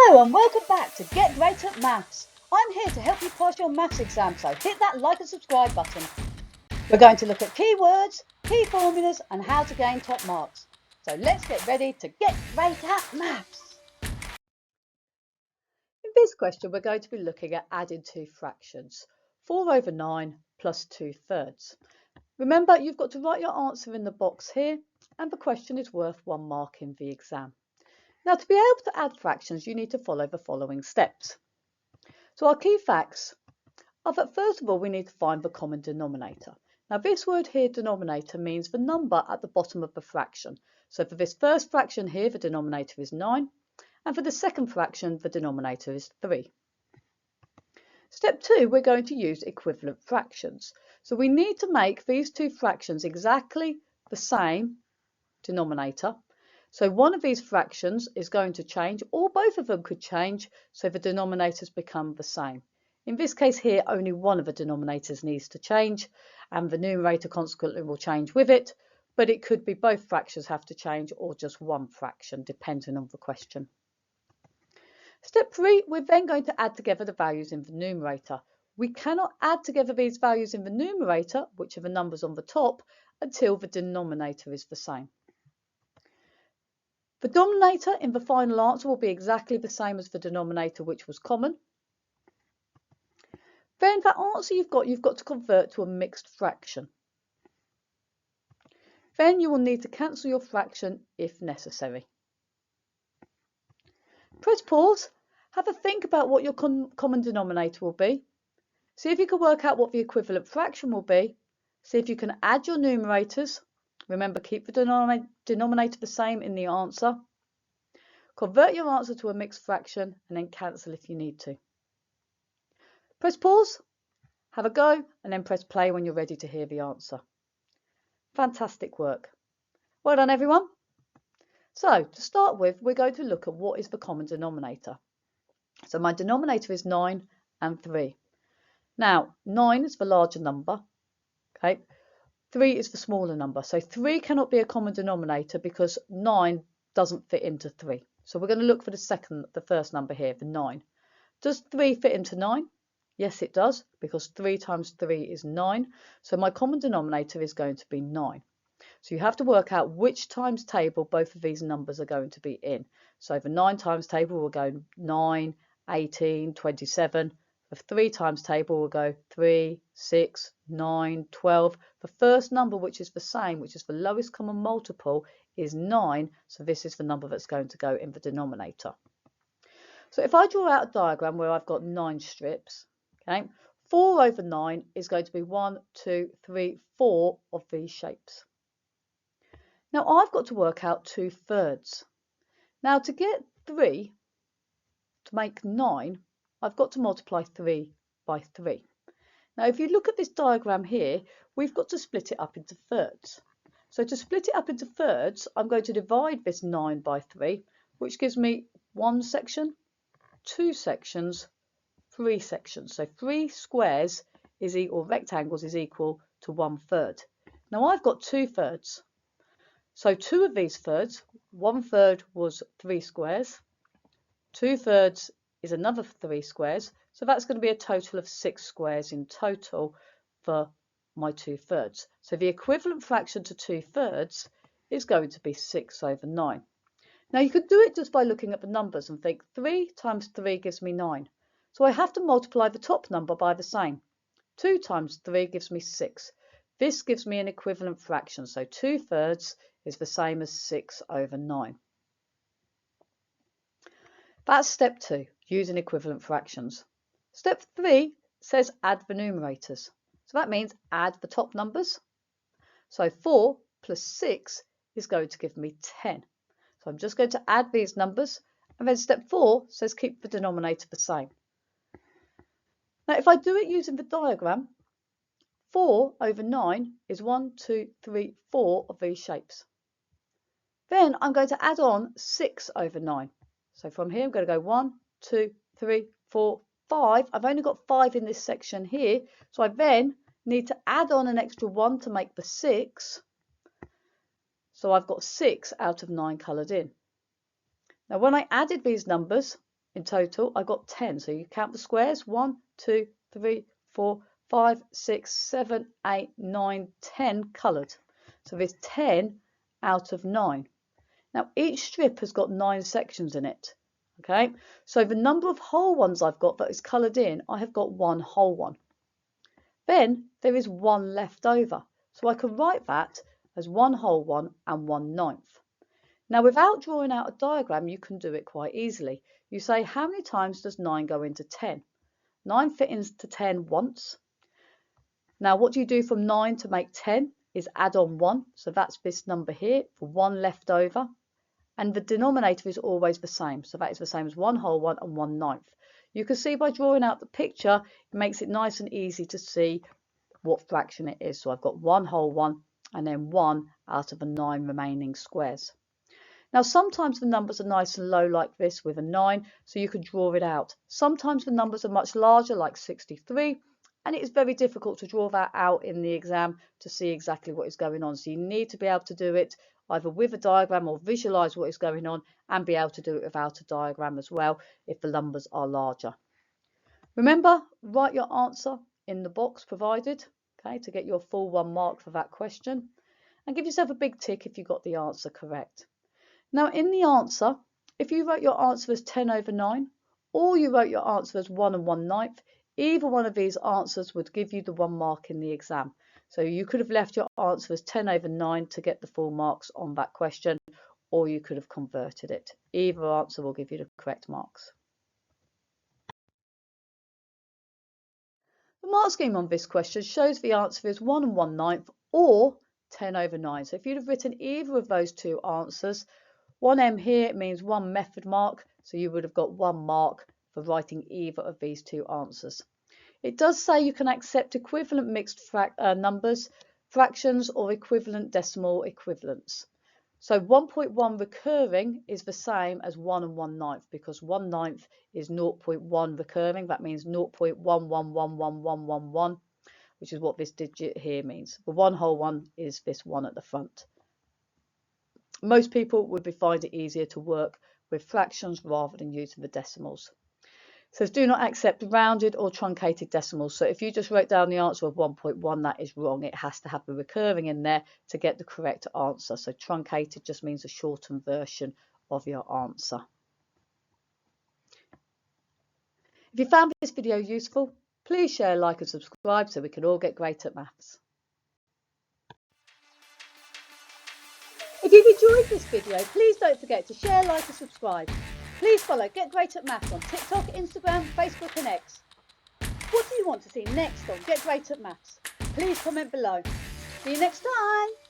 Hello and welcome back to Get Great at Maths. I'm here to help you pass your maths exam, so hit that like and subscribe button. We're going to look at keywords, key formulas and how to gain top marks. So let's get ready to get great at maths. In this question we're going to be looking at adding two fractions, 4/9 plus 2/3. Remember, you've got to write your answer in the box here and the question is worth 1 mark in the exam. Now, to be able to add fractions, you need to follow the following steps. So our key facts are that first of all, we need to find the common denominator. Now, this word here, denominator, means the number at the bottom of the fraction. So for this first fraction here, the denominator is 9. And for the second fraction, the denominator is 3. Step 2, we're going to use equivalent fractions. So we need to make these two fractions exactly the same denominator. So one of these fractions is going to change, or both of them could change, so the denominators become the same. In this case here, only one of the denominators needs to change, and the numerator consequently will change with it, but it could be both fractions have to change, or just one fraction, depending on the question. Step 3, we're then going to add together the values in the numerator. We cannot add together these values in the numerator, which are the numbers on the top, until the denominator is the same. The denominator in the final answer will be exactly the same as the denominator which was common. Then that answer you've got to convert to a mixed fraction. Then you will need to cancel your fraction if necessary. Press pause, have a think about what your common denominator will be. See if you can work out what the equivalent fraction will be. See if you can add your numerators. Remember, keep the denominator the same in the answer. Convert your answer to a mixed fraction and then cancel if you need to. Press pause, have a go, and then press play when you're ready to hear the answer. Fantastic work. Well done, everyone. So to start with, we're going to look at what is the common denominator. So my denominator is 9 and 3. Now, 9 is the larger number, okay? 3 is the smaller number. So 3 cannot be a common denominator because 9 doesn't fit into 3. So we're going to look for the first number here, the 9. Does 3 fit into 9? Yes, it does, because 3 times 3 is 9. So my common denominator is going to be 9. So you have to work out which times table both of these numbers are going to be in. So the 9 times table will go 9, 18, 27. The 3 times table will go 3, 6, 9, 12. The first number, which is the same, which is the lowest common multiple, is 9. So this is the number that's going to go in the denominator. So if I draw out a diagram where I've got 9 strips, okay, 4/9 is going to be 1, 2, 3, 4 of these shapes. Now I've got to work out 2/3. Now to get 3 to make 9, I've got to multiply 3 by 3. Now if you look at this diagram here, we've got to split it up into thirds. So to split it up into thirds, I'm going to divide this 9 by 3, which gives me 1 section, 2 sections, 3 sections. So 3 squares or rectangles is equal to 1/3. Now I've got 2/3. So 2 of these thirds, 1/3 was 3 squares, 2/3 is another 3 squares, so that's going to be a total of 6 squares in total for my 2/3. So the equivalent fraction to 2/3 is going to be 6/9. Now you could do it just by looking at the numbers and think 3 times 3 gives me 9. So I have to multiply the top number by the same. 2 times 3 gives me 6. This gives me an equivalent fraction, so 2/3 is the same as 6/9. That's step 2, using equivalent fractions. Step 3 says add the numerators. So that means add the top numbers. So 4 plus 6 is going to give me 10. So I'm just going to add these numbers. And then step 4 says keep the denominator the same. Now if I do it using the diagram, 4/9 is 1, 2, 3, 4 of these shapes. Then I'm going to add on 6/9. So from here I'm going to go 1, 2, 3, 4, 5. I've only got 5 in this section here. So I then need to add on an extra 1 to make the 6. So I've got 6 out of 9 coloured in. Now when I added these numbers, in total, I got 10. So you count the squares, 1, 2, 3, 4, 5, 6, 7, 8, 9, 10 coloured. So there's 10 out of 9. Now each strip has got 9 sections in it. Okay, so the number of whole ones I've got that is coloured in, I have got 1 whole one. Then there is 1 left over. So I can write that as 1 whole one and 1/9. Now without drawing out a diagram, you can do it quite easily. You say, how many times does 9 go into 10? 9 fit into 10 once. Now what do you do from 9 to make 10 is add on 1. So that's this number here for 1 left over. And the denominator is always the same. So that is the same as 1 whole one and 1/9. You can see by drawing out the picture, it makes it nice and easy to see what fraction it is. So I've got 1 whole one and then 1 out of the 9 remaining squares. Now sometimes the numbers are nice and low like this with a 9, so you can draw it out. Sometimes the numbers are much larger like 63, and it is very difficult to draw that out in the exam to see exactly what is going on. So you need to be able to do it either with a diagram or visualize what is going on and be able to do it without a diagram as well if the numbers are larger. Remember, write your answer in the box provided, okay, to get your full 1 mark for that question, and give yourself a big tick if you got the answer correct. Now in the answer, if you wrote your answer as 10 over 9 or you wrote your answer as 1 and 1/9, either one of these answers would give you the 1 mark in the exam. So you could have left your answer as 10 over 9 to get the full marks on that question, or you could have converted it. Either answer will give you the correct marks. The mark scheme on this question shows the answer is 1 and 1/9 or 10 over 9. So if you'd have written either of those two answers, 1M here means 1 method mark, so you would have got 1 mark for writing either of these two answers. It does say you can accept equivalent mixed numbers, fractions, or equivalent decimal equivalents. So 1.1 recurring is the same as 1 and 1/9 because 1/9 is 0.1 recurring. That means 0.1111111, which is what this digit here means. The 1 whole one is this 1 at the front. Most people would find it easier to work with fractions rather than using the decimals. It says do not accept rounded or truncated decimals. So if you just wrote down the answer of 1.1, that is wrong. It has to have the recurring in there to get the correct answer. So truncated just means a shortened version of your answer. If you found this video useful, please share, like and subscribe so we can all get great at maths. If you've enjoyed this video, please don't forget to share, like and subscribe. Please follow Get Great at Maths on TikTok, Instagram, Facebook and X. What do you want to see next on Get Great at Maths? Please comment below. See you next time.